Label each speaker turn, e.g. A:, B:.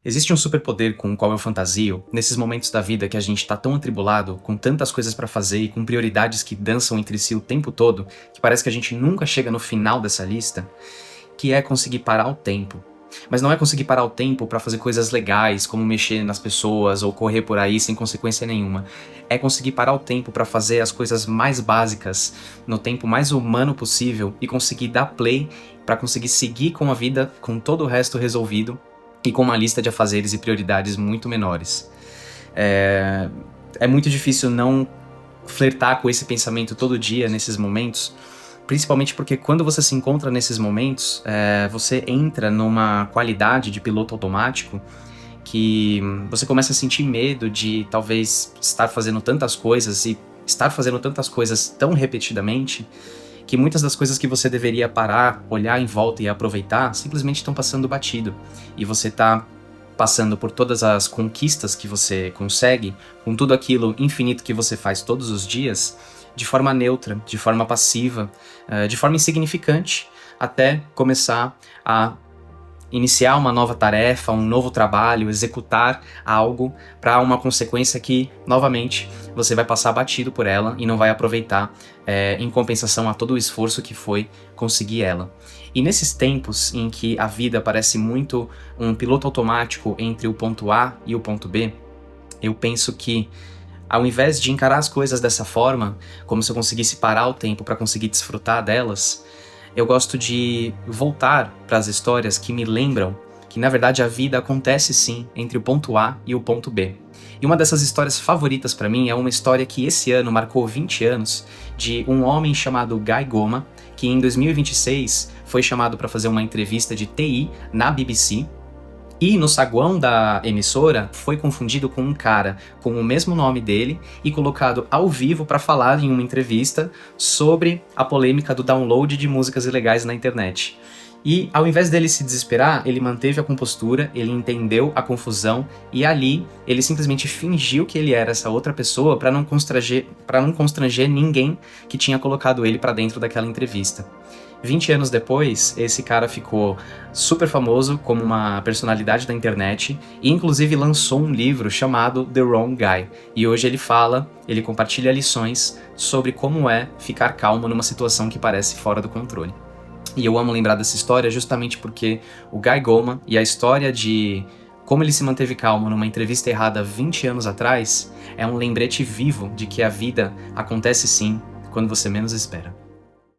A: Existe um superpoder com o qual eu fantasio nesses momentos da vida que a gente tá tão atribulado, com tantas coisas pra fazer e com prioridades que dançam entre si o tempo todo, que parece que a gente nunca chega no final dessa lista, que é conseguir parar o tempo. Mas não é conseguir parar o tempo pra fazer coisas legais, como mexer nas pessoas ou correr por aí sem consequência nenhuma. É conseguir parar o tempo pra fazer as coisas mais básicas, no tempo mais humano possível e conseguir dar play pra conseguir seguir com a vida com todo o resto resolvido e com uma lista de afazeres e prioridades muito menores. É muito difícil não flertar com esse pensamento todo dia nesses momentos, principalmente porque quando você se encontra nesses momentos, você entra numa qualidade de piloto automático que você começa a sentir medo de talvez estar fazendo tantas coisas e estar fazendo tantas coisas tão repetidamente que muitas das coisas que você deveria parar, olhar em volta e aproveitar simplesmente estão passando batido. E você tá passando por todas as conquistas que você consegue, com tudo aquilo infinito que você faz todos os dias, de forma neutra, de forma passiva, de forma insignificante, até começar a iniciar uma nova tarefa, um novo trabalho, executar algo para uma consequência que, novamente, você vai passar batido por ela e não vai aproveitar em compensação a todo o esforço que foi conseguir ela. E nesses tempos em que a vida parece muito um piloto automático entre o ponto A e o ponto B, eu penso que, ao invés de encarar as coisas dessa forma, como se eu conseguisse parar o tempo para conseguir desfrutar delas, eu gosto de voltar para as histórias que me lembram que, na verdade, a vida acontece sim entre o ponto A e o ponto B. E uma dessas histórias favoritas para mim é uma história que esse ano marcou 20 anos, de um homem chamado Guy Goma, que em 2026 foi chamado para fazer uma entrevista de TI na BBC, e no saguão da emissora foi confundido com um cara com o mesmo nome dele e colocado ao vivo para falar em uma entrevista sobre a polêmica do download de músicas ilegais na internet. E ao invés dele se desesperar, ele manteve a compostura, ele entendeu a confusão e ali ele simplesmente fingiu que ele era essa outra pessoa para não constranger ninguém que tinha colocado ele para dentro daquela entrevista. 20 anos depois, esse cara ficou super famoso como uma personalidade da internet e inclusive lançou um livro chamado The Wrong Guy. E hoje ele compartilha lições sobre como é ficar calmo numa situação que parece fora do controle. E eu amo lembrar dessa história justamente porque o Guy Goma e a história de como ele se manteve calmo numa entrevista errada 20 anos atrás é um lembrete vivo de que a vida acontece sim quando você menos espera.